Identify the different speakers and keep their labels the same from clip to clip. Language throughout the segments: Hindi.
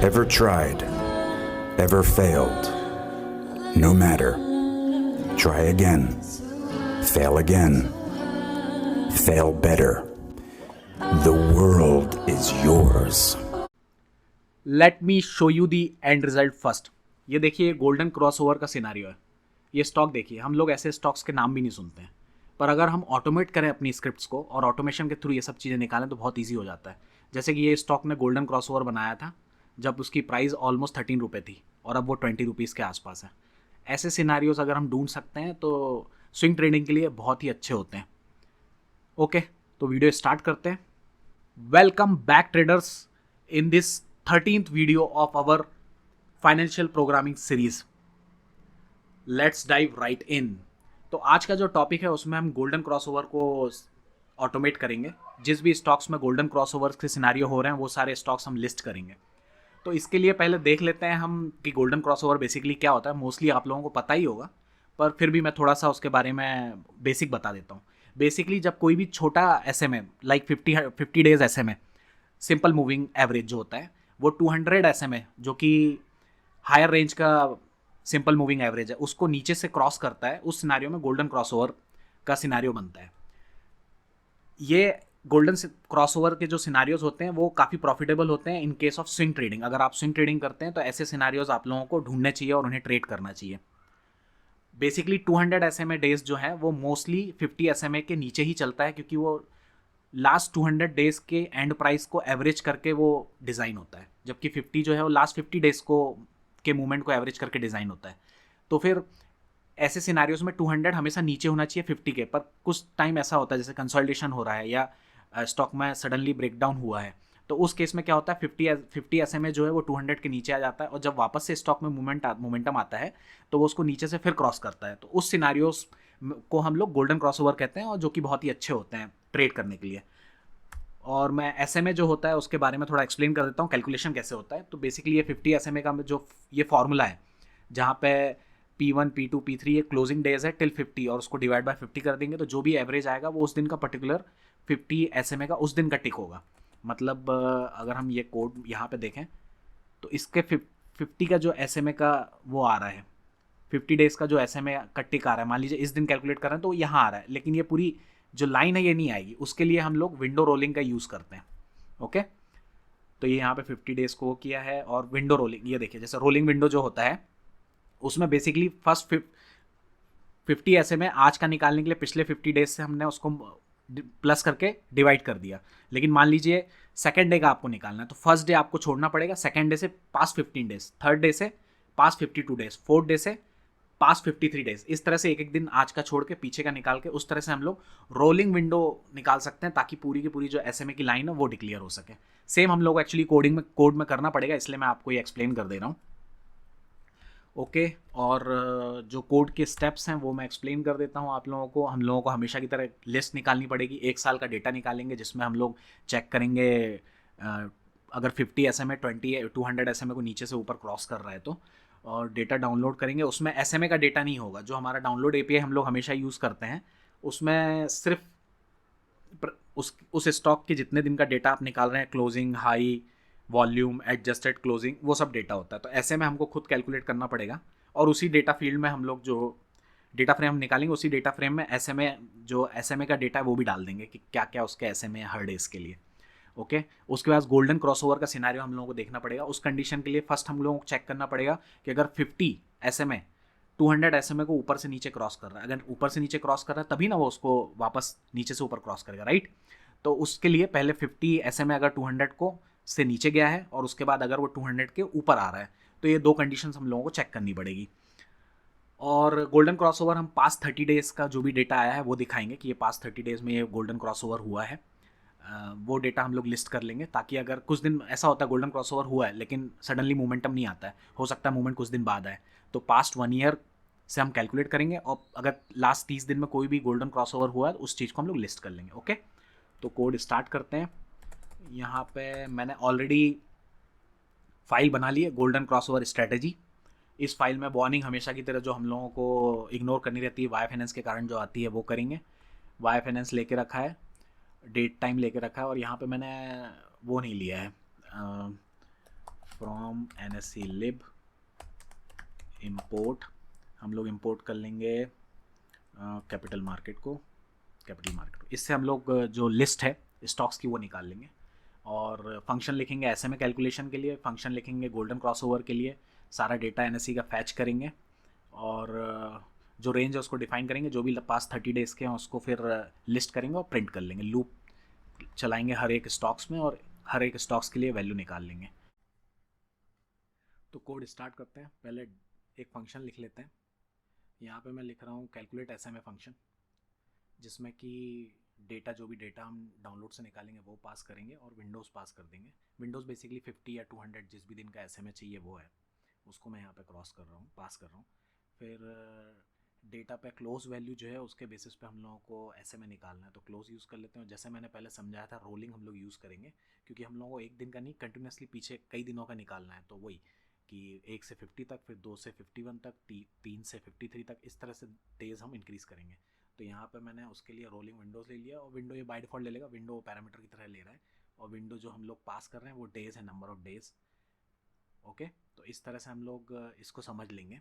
Speaker 1: Ever tried? Ever failed? No matter. Try again. Fail again. Fail better. The world is yours.
Speaker 2: Let me show you the and result first. ये देखिए गोल्डन क्रॉसओवर का सिनारियो है। ये स्टॉक देखिए, हम लोग ऐसे स्टॉक्स के नाम भी नहीं सुनते हैं, पर अगर हम ऑटोमेट करें अपनी स्क्रिप्ट्स को और ऑटोमेशन के थ्रू ये सब चीज़ें निकालें तो बहुत ईजी हो जाता है। जैसे कि ये स्टॉक ने गोल्डन क्रॉसओवर बनाया था जब उसकी प्राइस ऑलमोस्ट 13 रुपये थी और अब वो 20 रुपीज़ के आसपास है। ऐसे सिनारियोज अगर हम ढूंढ सकते हैं तो स्विंग ट्रेडिंग के लिए बहुत ही अच्छे होते हैं। ओके, तो वीडियो स्टार्ट करते हैं। Welcome back traders in this 13th video of our financial programming series. Let's dive right in. तो आज का जो टॉपिक है उसमें हम गोल्डन क्रॉसओवर को ऑटोमेट करेंगे। जिस भी स्टॉक्स में गोल्डन क्रॉसओवर के सिनारियो हो रहे हैं वो सारे स्टॉक्स हम लिस्ट करेंगे। तो इसके लिए पहले देख लेते हैं हम कि गोल्डन क्रॉसओवर बेसिकली क्या होता है। मोस्टली आप लोगों को पता ही होगा, पर फिर भी मैं थोड़ा सा उसके बारे में बेसिक बता देता हूँ। बेसिकली जब कोई भी छोटा SMA like 50 days SMA, simple moving average जो होता है, वो 200 SMA जो कि हायर रेंज का सिंपल मूविंग एवरेज है, उसको नीचे से क्रॉस करता है, उस सिनारियो में गोल्डन क्रॉसओवर का सिनारियो बनता है। ये गोल्डन क्रॉसओवर के जो सिनारियोज होते हैं वो काफ़ी प्रॉफिटेबल होते हैं in case of swing trading. अगर आप स्विंग ट्रेडिंग करते हैं तो ऐसे सिनारियोज आप लोगों को ढूंढने चाहिए और उन्हें ट्रेड करना चाहिए। बेसिकली 200 SMA डेज जो है वो मोस्टली 50 SMA के नीचे ही चलता है, क्योंकि वो लास्ट 200 डेज के एंड प्राइस को एवरेज करके वो डिज़ाइन होता है, जबकि 50 जो है वो लास्ट 50 डेज को के मूवमेंट को एवरेज करके डिज़ाइन होता है। तो फिर ऐसे सिनारियोज में 200 हमेशा नीचे होना चाहिए 50 के। पर कुछ टाइम ऐसा होता है जैसे कंसोलिडेशन हो रहा है या स्टॉक में सडनली ब्रेकडाउन हुआ है, तो उस केस में क्या होता है 50 SMA जो है वो 200 के नीचे आ जाता है, और जब वापस से स्टॉक में मोमेंटम आता है तो वो उसको नीचे से फिर क्रॉस करता है। तो उस सिनारियोज को हम लोग गोल्डन क्रॉसओवर कहते हैं, और जो कि बहुत ही अच्छे होते हैं ट्रेड करने के लिए। और मैं SMA जो होता है उसके बारे में थोड़ा एक्सप्लेन कर देता हूँ, कैलकुलेशन कैसे होता है। तो बेसिकली ये 50 SMA का जो ये फॉर्मूला है, जहाँ पे P1 P2 P3 ये क्लोजिंग डेज है टिल 50, और उसको डिवाइड बाय 50 कर देंगे तो जो भी एवरेज आएगा वो उस दिन का पर्टिकुलर 50 SMA का उस दिन का टिक होगा। मतलब अगर हम ये कोड यहाँ पे देखें तो इसके 50 का जो SMA का वो आ रहा है, 50 डेज का जो SMA का टिक आ रहा है, मान लीजिए इस दिन कैलकुलेट कर रहे हैं तो यहाँ आ रहा है, लेकिन ये पूरी जो लाइन है ये नहीं आएगी। उसके लिए हम लोग विंडो रोलिंग का यूज़ करते हैं। ओके, तो ये यहाँ पे 50 डेज को किया है। और विंडो रोलिंग, ये देखिए जैसे रोलिंग विंडो जो होता है उसमें बेसिकली फर्स्ट 50 SMA आज का निकालने के लिए पिछले 50 डेज से हमने उसको प्लस करके डिवाइड कर दिया। लेकिन मान लीजिए सेकेंड डे का आपको निकालना है तो फर्स्ट डे आपको छोड़ना पड़ेगा, सेकेंड डे से पास 15 डेज, थर्ड डे से पास 52 डेज, फोर्थ डे से पास 53 डेज। इस तरह से एक एक दिन आज का छोड़ के पीछे का निकाल के उस तरह से हम लोग रोलिंग विंडो निकाल सकते हैं, ताकि पूरी की पूरी जो SMA की लाइन है वो डिक्लेयर हो सके। सेम हम लोग एक्चुअली कोड में करना पड़ेगा, इसलिए मैं आपको ये एक्सप्लेन कर दे रहा हूँ। ओके, और जो कोड के स्टेप्स हैं वो मैं एक्सप्लेन कर देता हूँ आप लोगों को। हम लोगों को हमेशा की तरह लिस्ट निकालनी पड़ेगी, एक साल का डेटा निकालेंगे जिसमें हम लोग चेक करेंगे अगर 50 SMA 200 SMA को नीचे से ऊपर क्रॉस कर रहा है तो, और डेटा डाउनलोड करेंगे। उसमें SMA का डेटा नहीं होगा, जो हमारा डाउनलोड API हम लोग हमेशा यूज़ करते हैं उसमें सिर्फ उस स्टॉक के जितने दिन का डेटा आप निकाल रहे हैं, closing, high, volume, adjusted closing, वो सब डेटा होता है। तो ऐसे में हमको खुद कैलकुलेट करना पड़ेगा, और उसी डेटा फील्ड में हम लोग जो डेटा फ्रेम हम निकालेंगे उसी डेटा फ्रेम में SMA का डेटा है वो भी डाल देंगे कि क्या क्या उसके SMA है हर डेज के लिए। ओके, उसके बाद गोल्डन क्रॉसओवर का सिनारियो हम लोगों को देखना पड़ेगा। उस कंडीशन के लिए फर्स्ट हम लोगों को चेक करना पड़ेगा कि अगर 50 SMA 200 SMA को ऊपर से नीचे क्रॉस कर रहा है, अगर ऊपर से नीचे क्रॉस कर रहा है तभी ना वो उसको वापस नीचे से ऊपर क्रॉस करेगा, राइट। तो उसके लिए पहले 50 SMA अगर 200 को से नीचे गया है और उसके बाद अगर वो 200 के ऊपर आ रहा है, तो ये दो कंडीशंस हम लोगों को चेक करनी पड़ेगी। और गोल्डन क्रॉसओवर हम पास 30 डेज़ का जो भी डेटा आया है वो दिखाएंगे कि ये पास 30 डेज़ में ये गोल्डन क्रॉसओवर हुआ है। वो डेटा हम लोग लिस्ट कर लेंगे, ताकि अगर कुछ दिन ऐसा होता है गोल्डन क्रॉसओवर हुआ है लेकिन सडनली मोमेंटम नहीं आता है, हो सकता है मूवमेंट कुछ दिन बाद आए, तो पास्ट 1 ईयर से हम कैलकुलेट करेंगे, और अगर लास्ट 30 दिन में कोई भी गोल्डन क्रॉसओवर हुआ है तो उस चीज़ को हम लोग लिस्ट कर लेंगे। ओके, तो कोड स्टार्ट करते हैं। यहाँ पे मैंने ऑलरेडी फाइल बना ली है, गोल्डन क्रॉसओवर स्ट्रेटेजी। इस फाइल में वार्निंग हमेशा की तरह जो हम लोगों को इग्नोर करनी रहती है वाई फाइनेंस के कारण जो आती है वो करेंगे। वाई फाइनेंस लेके रखा है, डेट टाइम लेके रखा है, और यहाँ पे मैंने वो नहीं लिया है फ्रॉम NSE lib import, हम लोग इंपोर्ट कर लेंगे कैपिटल मार्केट को, इससे हम लोग जो लिस्ट है स्टॉक्स की वो निकाल लेंगे। और फंक्शन लिखेंगे SMA कैलकुलेशन के लिए, फंक्शन लिखेंगे गोल्डन क्रॉसओवर के लिए, सारा डेटा NSE का फैच करेंगे और जो रेंज है उसको डिफाइन करेंगे, जो भी पास 30 डेज़ के हैं उसको फिर लिस्ट करेंगे और प्रिंट कर लेंगे, लूप चलाएंगे हर एक स्टॉक्स में और हर एक स्टॉक्स के लिए वैल्यू निकाल लेंगे। तो कोड स्टार्ट करते हैं। पहले एक फंक्शन लिख लेते हैं। यहाँ पे मैं लिख रहा हूँ कैलकुलेट SMA फंक्शन, जिसमें कि डेटा, जो भी डेटा हम डाउनलोड से निकालेंगे वो पास करेंगे और विंडोज़ पास कर देंगे। विंडोज़ बेसिकली 50 या 200 जिस भी दिन का SMA चाहिए वो है, उसको मैं यहाँ पे क्रॉस कर रहा हूँ, पास कर रहा हूँ। फिर डेटा पे क्लोज वैल्यू जो है उसके बेसिस पे हम लोगों को SMA निकालना है, तो क्लोज यूज़ कर लेते हैं। जैसे मैंने पहले समझाया था, रोलिंग हम लोग यूज़ करेंगे, क्योंकि हम लोगों को एक दिन का नहीं, कंटिन्यूसली पीछे कई दिनों का निकालना है। तो वही कि 1 से 50 तक, फिर 2 से 51 तक, 3 से 53 तक, इस तरह से डेज हम इंक्रीज़ करेंगे। तो यहाँ पे मैंने उसके लिए रोलिंग विंडोज़ ले लिया, और विंडो ये बाय डिफ़ॉल्ट ले लेगा, विंडो पैरामीटर की तरह ले रहा है, और विंडो जो हम लोग पास कर रहे हैं वो डेज़ है, नंबर ऑफ डेज़। ओके, तो इस तरह से हम लोग इसको समझ लेंगे।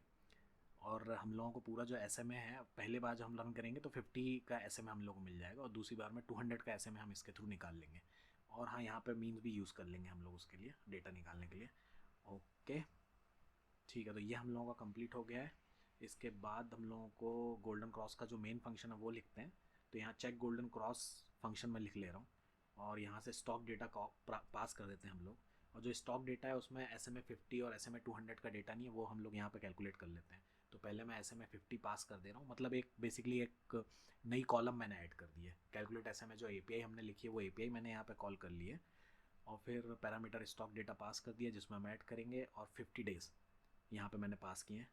Speaker 2: और हम लोगों को पूरा जो SMA है, पहले बार जब हम रन करेंगे तो 50 का SMA हम लोग को मिल जाएगा, और दूसरी बार में 200 का SMA हम इसके थ्रू निकाल लेंगे। और हाँ, यहाँ पे मीन्स भी यूज़ कर लेंगे हम लोग उसके लिए, डेटा निकालने के लिए। ओके, ठीक है, तो ये हम लोगों का कंप्लीट हो गया है। इसके बाद हम लोगों को गोल्डन क्रॉस का जो मेन फंक्शन है वो लिखते हैं। तो यहाँ चेक गोल्डन क्रॉस फंक्शन में लिख ले रहा हूँ, और यहाँ से स्टॉक डेटा पास कर देते हैं हम लोग। और जो स्टॉक डेटा है उसमें SMA 50 और SMA 200 का डेटा नहीं है, वो हम लोग यहाँ पे कैलकुलेट कर लेते हैं। तो पहले मैं SMA 50 पास कर दे रहा हूँ, मतलब एक बेसिकली एक नई कॉलम मैंने ऐड कर दी है। कैलकुलेट SMA जो API हमने लिखी है वो API मैंने यहाँ पे कॉल कर ली है, और फिर पैरामीटर स्टॉक डेटा पास कर दिया जिसमें हम ऐड करेंगे, और 50 डेज़ यहाँ पे मैंने पास किए हैं।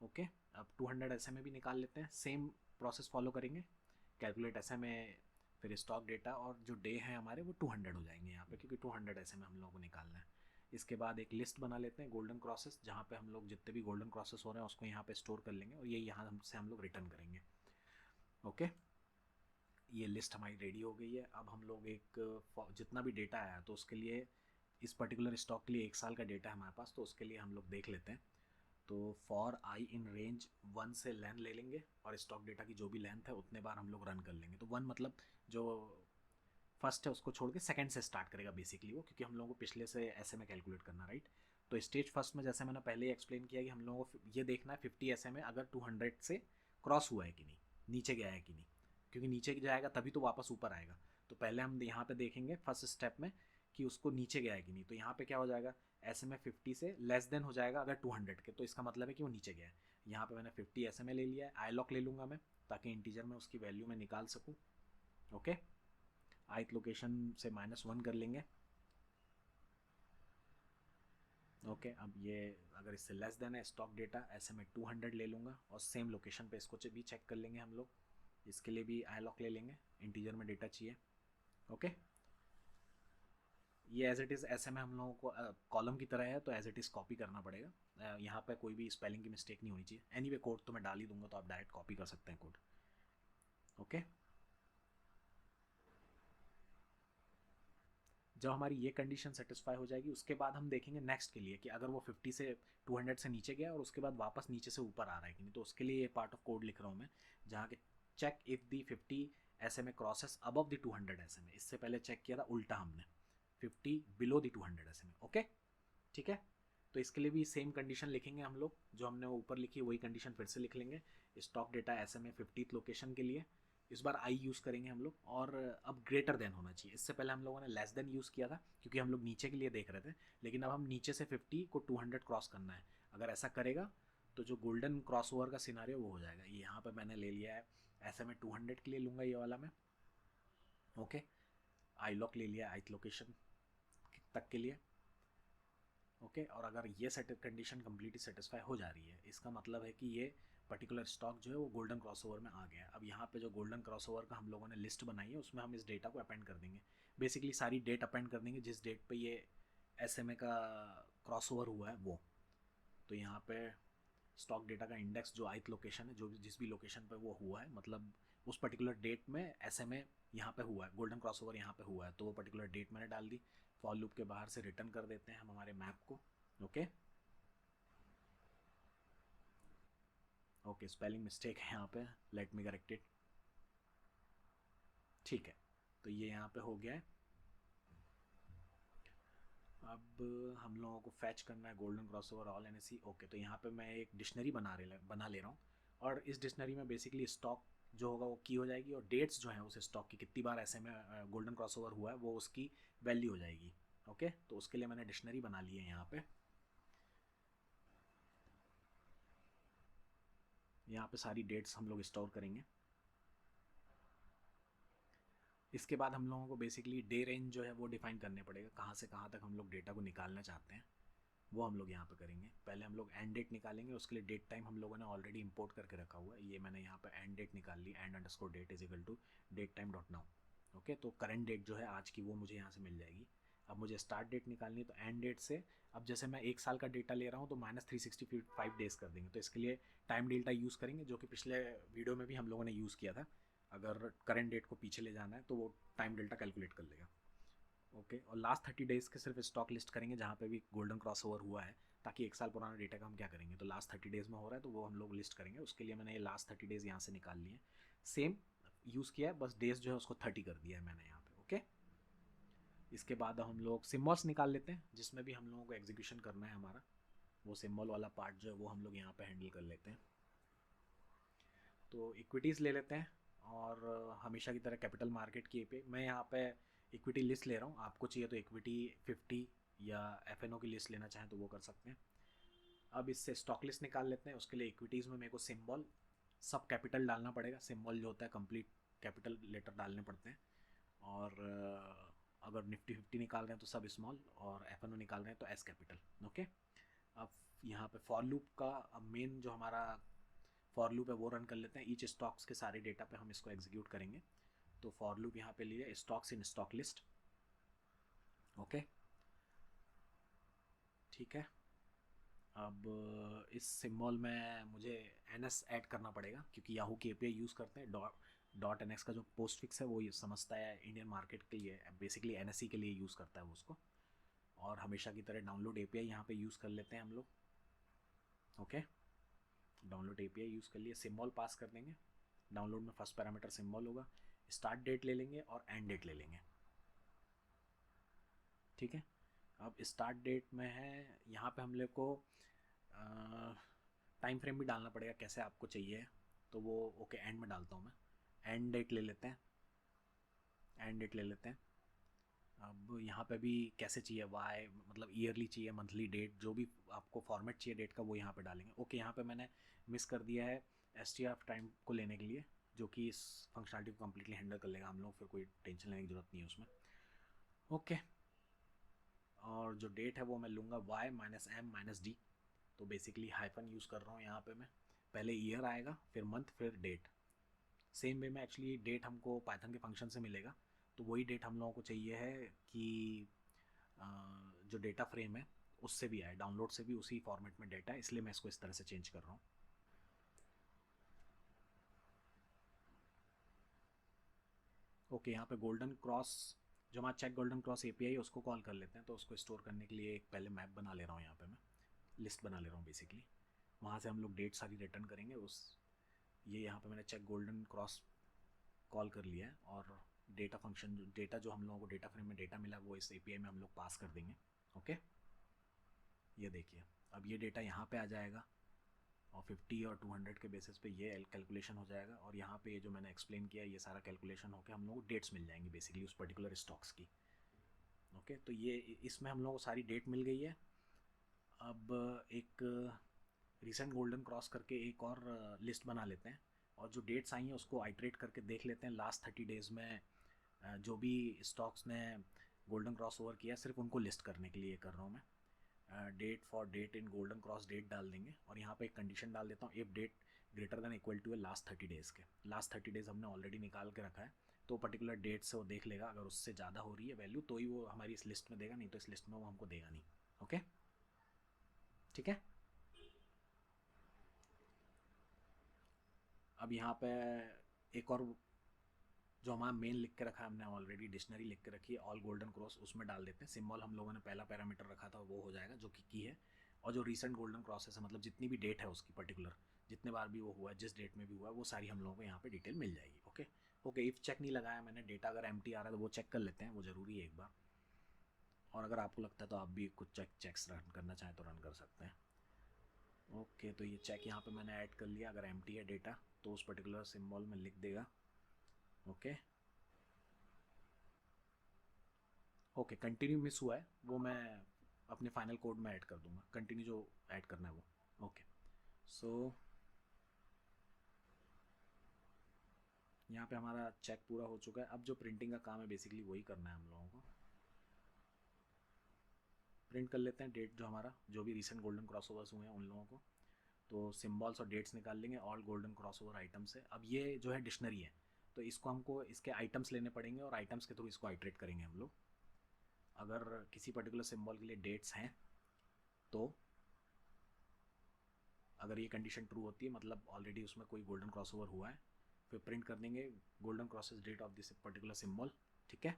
Speaker 2: ओके, अब 200 SMA भी निकाल लेते हैं, सेम प्रोसेस फॉलो करेंगे। कैलकुलेट SMA, फिर स्टॉक डेटा, और जो डे हैं हमारे वो 200 हो जाएंगे यहाँ पे, क्योंकि 200 SMA हम लोगों को निकालना है। इसके बाद एक लिस्ट बना लेते हैं गोल्डन क्रॉसेस, जहाँ पे हम लोग जितने भी गोल्डन क्रॉसेस हो रहे हैं उसको यहाँ पे स्टोर कर लेंगे, और ये यहाँ से हम लोग रिटर्न करेंगे। ओके, ये लिस्ट हमारी रेडी हो गई है। अब हम लोग एक जितना भी डेटा आया तो उसके लिए, इस पर्टिकुलर स्टॉक के लिए 1 साल का डेटा है हमारे पास, तो उसके लिए हम लोग देख लेते हैं। तो फॉर आई इन रेंज 1 से लेंथ ले लेंगे, और स्टॉक डेटा की जो भी लेंथ है उतने बार हम लोग रन कर लेंगे। तो 1 मतलब जो फर्स्ट है उसको छोड़ के सेकंड से स्टार्ट करेगा बेसिकली वो, क्योंकि हम लोगों को पिछले से SMA कैलकुलेट करना, राइट। तो स्टेज फर्स्ट में जैसे मैंने पहले ही एक्सप्लेन किया कि हम लोगों को ये देखना है 50 SMA अगर 200 से क्रॉस हुआ है कि नहीं, नीचे गया है कि नहीं, क्योंकि नीचे जाएगा तभी तो वापस ऊपर आएगा। तो पहले हम यहाँ पे देखेंगे फर्स्ट स्टेप में कि उसको नीचे गया है कि नहीं। तो यहाँ पे क्या हो जाएगा, SMA 50 से लेस देन हो जाएगा अगर 200 के, तो इसका मतलब है कि वो नीचे गया है। यहाँ पे मैंने 50 SMA ले लिया है, आई लॉक ले लूँगा मैं, ताकि इंटीजर में उसकी वैल्यू मैं निकाल सकूँ। ओके, ith लोकेशन से -1 कर लेंगे। ओके, अब ये अगर इससे लेस देन है स्टॉक डेटा, SMA 200 ले लूँगा, और सेम लोकेशन पे इसको भी चेक कर लेंगे हम लोग। इसके लिए भी आई लॉक ले लेंगे, इंटीजर में डेटा चाहिए। ओके, ये एज इट इज़ SMA हम लोगों को कॉलम की तरह है, तो एज इट इज़ कॉपी करना पड़ेगा। यहाँ पे कोई भी स्पेलिंग की मिस्टेक नहीं होनी चाहिए। एनीवे कोड तो मैं डाल ही दूंगा, तो आप डायरेक्ट कॉपी कर सकते हैं कोड। ओके, जब हमारी ये कंडीशन सेटिस्फाई हो जाएगी उसके बाद हम देखेंगे नेक्स्ट के लिए कि अगर वो 50 से 200 से नीचे गया और उसके बाद वापस नीचे से ऊपर आ रहा है कि नहीं। तो उसके लिए ये पार्ट ऑफ कोड लिख रहा हूँ मैं, जहाँ के check if the 50 SMA crosses above the 200 SMA। इससे पहले चेक किया था उल्टा हमने, 50 बिलो द 200 SMA। ओके, ठीक है। तो इसके लिए भी सेम कंडीशन लिखेंगे हम लोग, जो हमने ऊपर लिखी वही कंडीशन फिर से लिख लेंगे। Stock data SMA 50th location के लिए इस बार आई यूज़ करेंगे हम लोग, और अब ग्रेटर देन होना चाहिए। इससे पहले हम लोगों ने लेस देन यूज़ किया था, क्योंकि हम लोग नीचे के लिए देख रहे थे, लेकिन अब हम नीचे से 50 को 200 क्रॉस करना है। अगर ऐसा करेगा तो जो गोल्डन क्रॉस ओवर का सिनारियो वो हो जाएगा। ये यहाँ पर मैंने ले लिया है, SMA 200 के लिए लूँगा ये वाला मैं। ओके, आई लॉक ले लिया ith लोकेशन तक के लिए। ओके, और अगर ये कंडीशन कम्प्लीटली सेटिस्फाई हो जा रही है, इसका मतलब है कि ये पर्टिकुलर स्टॉक जो है वो गोल्डन क्रॉसओवर में आ गया है। अब यहाँ पे जो गोल्डन क्रॉसओवर का हम लोगों ने लिस्ट बनाई है उसमें हम इस डेटा को अपेंड कर देंगे। बेसिकली सारी डेट अपेंड कर देंगे जिस डेट पे ये SMA का क्रॉसओवर हुआ है वो। तो यहाँ पे स्टॉक डेटा का इंडेक्स जो ith लोकेशन है, जो जिस भी लोकेशन पे वो हुआ है, मतलब उस पर्टिकुलर डेट में SMA यहाँ पे हुआ है, गोल्डन क्रॉसओवर यहाँ पे हुआ है, तो वो पर्टिकुलर डेट मैंने डाल दी। फॉर लूप के बाहर से रिटर्न कर देते हैं हम हमारे मैप को। ओके ओके, स्पेलिंग मिस्टेक है यहाँ पे, लेट मी करेक्ट इट। ठीक है, तो ये यहाँ पे हो गया है। अब हम लोगों को फैच करना है golden crossover all NSC. Okay, तो यहाँ पे मैं एक डिक्शनरी बना ले रहा हूँ, और इस डिक्शनरी में बेसिकली स्टॉक जो होगा वो की हो जाएगी, और डेट्स जो हैं उस स्टॉक की कितनी बार ऐसे में गोल्डन क्रॉसओवर हुआ है वो उसकी वैल्यू हो जाएगी। ओके, तो उसके लिए मैंने डिक्शनरी बना ली है यहाँ पे। यहाँ पे सारी डेट्स हम लोग स्टोर करेंगे। इसके बाद हम लोगों को बेसिकली डे रेंज जो है वो डिफाइन करने पड़ेगा, कहाँ से कहाँ तक हम लोग डेटा को निकालना चाहते हैं, वो हम लोग यहाँ पे करेंगे। पहले हम लोग एंड डेट निकालेंगे, उसके लिए डेट टाइम हम लोगों ने ऑलरेडी इंपोर्ट करके रखा हुआ है। ये मैंने यहाँ पे एंड डेट निकाल ली, end underscore date is equal to date time dot now. Okay, तो करंट डेट जो है आज की वो मुझे यहाँ से मिल जाएगी। अब मुझे स्टार्ट डेट निकालनी है, तो एंड डेट से अब जैसे मैं एक साल का डेटा ले रहा हूँ तो -365 डेज़ कर देंगे, तो इसके लिए टाइम डेल्टा यूज़ करेंगे, जो कि पिछले वीडियो में भी हम लोगों ने यूज़ किया था। अगर करंट डेट को पीछे ले जाना है तो वो टाइम डेल्टा कैलकुलेट कर लेगा। ओके, और लास्ट 30 डेज़ के सिर्फ स्टॉक लिस्ट करेंगे जहाँ पे भी गोल्डन क्रॉस ओवर हुआ है, ताकि एक साल पुराना डेटा का हम क्या करेंगे, तो लास्ट 30 डेज़ में हो रहा है तो वो हम लोग लिस्ट करेंगे। उसके लिए मैंने ये लास्ट 30 डेज़ यहाँ से निकाल लिए, सेम यूज़ किया है, बस डेज़ जो है उसको 30 कर दिया है मैंने यहाँ पे। ओके, इसके बाद हम लोग सिम्बॉल्स निकाल लेते हैं, जिसमें भी हम लोगों को एग्जीक्यूशन करना है हमारा, वो सिम्बॉल वाला पार्ट जो है वो हम लोग यहाँ पे हैंडल कर लेते हैं। तो इक्विटीज़ ले लेते हैं, और हमेशा की तरह कैपिटल मार्केट की पे मैं यहाँ पे इक्विटी लिस्ट ले रहा हूँ। आपको चाहिए तो इक्विटी 50 या एफ की लिस्ट लेना चाहें तो वो कर सकते हैं। अब इससे स्टॉक लिस्ट निकाल लेते हैं। उसके लिए इक्विटीज़ में मेरे को सिम्बॉल सब कैपिटल डालना पड़ेगा। सिम्बॉल जो होता है कंप्लीट कैपिटल लेटर डालने पड़ते हैं, और अगर निफ्टी 50 निकाल रहे हैं तो सब स्मॉल, और एफ निकाल रहे हैं तो एस कैपिटल। ओके, अब यहाँ पे फॉर लूप का अब मेन जो हमारा फॉर लूप है वो रन कर लेते हैं। ईच स्टॉक्स के सारे डेटा पे हम इसको एग्जीक्यूट करेंगे। तो फॉर लूप यहाँ पे लिए stocks in stock list. Okay, ठीक है। अब इस सिम्बॉल में मुझे एन एस ऐड करना पड़ेगा, क्योंकि याहू की एपीआई यूज़ करते हैं। डॉट एन एक्स का जो पोस्ट फिक्स है वो ये समझता है इंडियन मार्केट के लिए, बेसिकली एन एस सी के लिए यूज़ करता है वो उसको। और हमेशा की तरह डाउनलोड एपीआई यहाँ पे यूज़ कर लेते हैं हम लोग। ओके, डाउनलोड एपीआई यूज़ कर लिए, सिम्बॉल पास कर देंगे। डाउनलोड में फर्स्ट पैरामीटर सिम्बॉल होगा, स्टार्ट डेट ले लेंगे और एंड डेट ले लेंगे। ठीक है, अब स्टार्ट डेट में है यहाँ पे हम लोग को टाइम फ्रेम भी डालना पड़ेगा, कैसे आपको चाहिए, तो वो ओके एंड में डालता हूँ मैं। एंड डेट ले लेते हैं, एंड डेट ले लेते हैं। अब यहाँ पे भी कैसे चाहिए, वाई मतलब ईयरली चाहिए, मंथली डेट, जो भी आपको फॉर्मेट चाहिए डेट का वो यहाँ पे डालेंगे। ओके, यहाँ पे मैंने मिस कर दिया है एस टी आर टाइम को लेने के लिए, जो कि इस फंक्शनलिटी को कम्प्लीटली हैंडल कर लेगा हम लोग, फिर कोई टेंशन लेने की ज़रूरत नहीं है उसमें। ओके, और जो डेट है वो मैं लूँगा y-m-d। तो बेसिकली हाइफन यूज़ कर रहा हूँ यहाँ पे मैं। पहले ईयर आएगा, फिर मंथ, फिर डेट। सेम वे में एक्चुअली डेट हमको पाइथन के फंक्शन से मिलेगा, तो वही डेट हम लोगों को चाहिए है कि जो डेटा फ्रेम है उससे भी आए, डाउनलोड से भी उसी फॉर्मेट में डेटा है, इसलिए मैं इसको इस तरह से चेंज कर रहा हूँ। ओके, यहाँ पे गोल्डन क्रॉस जो हमारा चेक गोल्डन क्रॉस एपीआई है उसको कॉल कर लेते हैं। तो उसको स्टोर करने के लिए एक पहले मैप बना ले रहा हूँ, यहाँ पे मैं लिस्ट बना ले रहा हूँ बेसिकली। वहाँ से हम लोग डेट सारी रिटर्न करेंगे। ये यहाँ पे मैंने चेक गोल्डन क्रॉस कॉल कर लिया है, और डेटा फंक्शन डेटा जो हम लोगों को डेटा फ्रेम में डेटा मिला वो इस एपीआई में हम लोग पास कर देंगे। ओके, ये देखिए अब ये डेटा यहाँ पे आ जाएगा, और 50 और 200 के बेसिस पे ये कैलकुलेशन हो जाएगा, और यहाँ पे ये जो मैंने एक्सप्लेन किया ये सारा कैलकुलेशन होकर हम लोग को डेट्स मिल जाएंगी बेसिकली उस पर्टिकुलर स्टॉक्स की। ओके, तो ये इसमें हम लोगों को सारी डेट मिल गई है। अब एक रिसेंट गोल्डन क्रॉस करके एक और लिस्ट बना लेते हैं, और जो डेट्स आई हैं उसको आइट्रेट करके देख लेते हैं लास्ट 30 डेज़ में जो भी स्टॉक्स ने गोल्डन क्रॉस ओवर किया, सिर्फ उनको लिस्ट करने के लिए कर रहा हूँ मैं। Date for date in golden cross date डाल देंगे, और यहाँ पे एक कंडीशन डाल देता हूँ, if date greater than equal to है लास्ट 30 डेज़ के। लास्ट 30 डेज़ हमने ऑलरेडी निकाल के रखा है, तो पर्टिकुलर डेट से वो देख लेगा, अगर उससे ज़्यादा हो रही है वैल्यू तो ही वो हमारी इस लिस्ट में देगा, नहीं तो इस लिस्ट में वो हमको देगा नहीं। ओके, ठीक है। अब यहाँ पे एक और जो हमारा मेन लिख के रखा है हमने ऑलरेडी, डिक्शनरी लिख के रखी है ऑल गोल्डन क्रॉस, उसमें डाल देते हैं। सिंबल हम लोगों ने पहला पैरामीटर रखा था वो हो जाएगा, जो कि की है। और जो रीसेंट गोल्डन क्रॉसेस है, मतलब जितनी भी डेट है उसकी पर्टिकुलर, जितने बार भी वो हुआ है, जिस डेट में भी हुआ है, वो सारी हम लोगों को यहाँ पे डिटेल मिल जाएगी। ओके ओके, इफ़ चेक नहीं लगाया मैंने, डेटा अगर एम्प्टी आ रहा है तो वो चेक कर लेते हैं, वो ज़रूरी है एक बार। और अगर आपको लगता है तो आप भी कुछ चेक्स रन करना चाहें तो रन कर सकते हैं। ओके, तो ये चेक यहाँ पे मैंने ऐड कर लिया। अगर एम्प्टी है डेटा तो उस पर्टिकुलर सिंबल में लिख देगा। ओके ओके, कंटिन्यू मिस हुआ है, वो मैं अपने फाइनल कोड में ऐड कर दूंगा, कंटिन्यू जो ऐड करना है वो। ओके, सो यहाँ पे हमारा चेक पूरा हो चुका है। अब जो प्रिंटिंग का काम है बेसिकली वही करना है हम लोगों को। प्रिंट कर लेते हैं डेट, जो हमारा जो भी रिसेंट गोल्डन क्रॉसओवर्स हुए हैं उन लोगों को। तो सिम्बॉल्स और डेट्स निकाल लेंगे ऑल गोल्डन क्रॉसओवर आइटम से। अब ये जो है डिक्शनरी है, तो इसको हमको इसके आइटम्स लेने पड़ेंगे और आइटम्स के थ्रू इसको आइट्रेट करेंगे हम लोग। अगर किसी पर्टिकुलर सिंबल के लिए डेट्स हैं तो अगर ये कंडीशन ट्रू होती है, मतलब ऑलरेडी उसमें कोई गोल्डन क्रॉसओवर हुआ है, फिर प्रिंट कर देंगे golden crosses date of this particular symbol. ठीक है,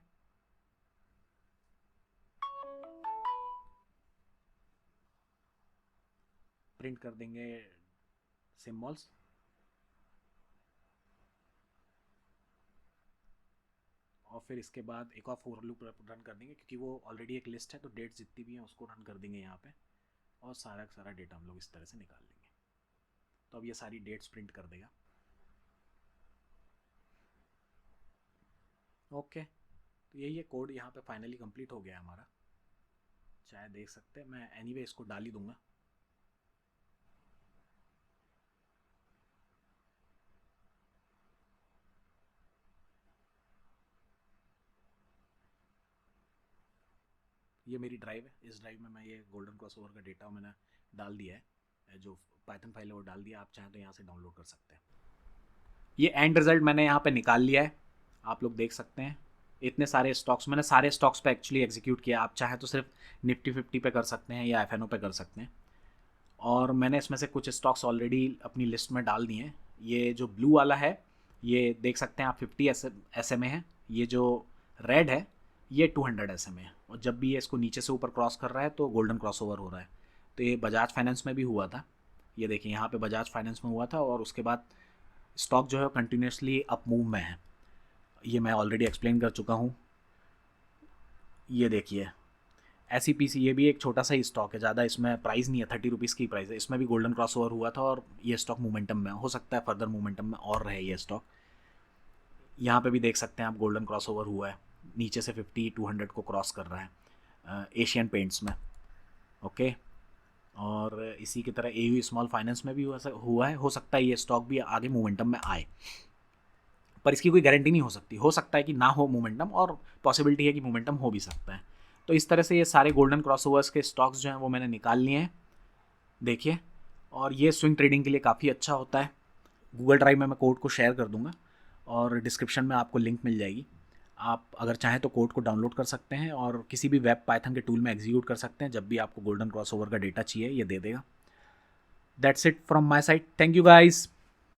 Speaker 2: प्रिंट कर देंगे सिंबल्स। और फिर इसके बाद एक और फॉर लूप रन कर देंगे, क्योंकि वो ऑलरेडी एक लिस्ट है, तो डेट्स जितनी भी हैं उसको रन कर देंगे यहाँ पे, और सारा का सारा डेटा हम लोग इस तरह से निकाल लेंगे। तो अब ये सारी डेट्स प्रिंट कर देगा। ओके, तो यही है कोड, यहाँ पे फाइनली कंप्लीट हो गया हमारा। चाहे देख सकते हैं, मैं एनीवे इसको डाल ही दूंगा। ये मेरी ड्राइव है, इस ड्राइव में मैं ये गोल्डन क्रॉसओवर का डेटा मैंने डाल दिया है, जो पाइथन फाइल है वो डाल दिया। आप चाहें तो यहाँ से डाउनलोड कर सकते हैं। ये एंड रिजल्ट मैंने यहाँ पे निकाल लिया है, आप लोग देख सकते हैं। इतने सारे स्टॉक्स मैंने सारे स्टॉक्स पे एक्चुअली एग्जीक्यूट किया। आप चाहें तो सिर्फ निफ्टी 50 पे कर सकते हैं या एफएनओ पे कर सकते हैं। और मैंने इसमें से कुछ स्टॉक्स ऑलरेडी अपनी लिस्ट में डाल दिए हैं। ये जो ब्लू वाला है ये देख सकते हैं आप 50 SMA है। ये जो रेड है ये 200 SMA है। और जब भी ये इसको नीचे से ऊपर क्रॉस कर रहा है तो गोल्डन क्रॉसओवर हो रहा है। तो ये बजाज फाइनेंस में भी हुआ था, ये देखिए यहाँ पे बजाज फाइनेंस में हुआ था। और उसके बाद स्टॉक जो है कंटिन्यूसली अप मूव में है, ये मैं ऑलरेडी एक्सप्लेन कर चुका हूँ। ये देखिए SEPC, ये भी एक छोटा सा ही स्टॉक है, ज़्यादा इसमें प्राइस नहीं है, 30 रुपीज़ की प्राइस है। इसमें भी गोल्डन क्रॉसओवर हुआ था और ये स्टॉक मोमेंटम में, हो सकता है फर्दर मोमेंटम में और रहे ये स्टॉक। यहाँ पे भी देख सकते हैं आप गोल्डन क्रॉसओवर हुआ है, नीचे से 50-200 को क्रॉस कर रहा है एशियन पेंट्स में। ओके, और इसी की तरह AU स्मॉल फाइनेंस में भी हुआ है। हो सकता है ये स्टॉक भी आगे मोमेंटम में आए, पर इसकी कोई गारंटी नहीं हो सकता है कि ना हो मोमेंटम, और पॉसिबिलिटी है कि मोमेंटम हो भी सकता है। तो इस तरह से ये सारे गोल्डन क्रॉसओवर्स के स्टॉक्स जो हैं वो मैंने निकाल लिए हैं, देखिए। और ये स्विंग ट्रेडिंग के लिए काफ़ी अच्छा होता है। गूगल ड्राइव में मैं कोड को शेयर कर दूंगा और डिस्क्रिप्शन में आपको लिंक मिल जाएगी। आप अगर चाहें तो कोड को डाउनलोड कर सकते हैं और किसी भी वेब पाइथन के टूल में एग्जीक्यूट कर सकते हैं। जब भी आपको गोल्डन क्रॉसओवर का डेटा चाहिए ये दे देगा। That's it from my side, thank you guys.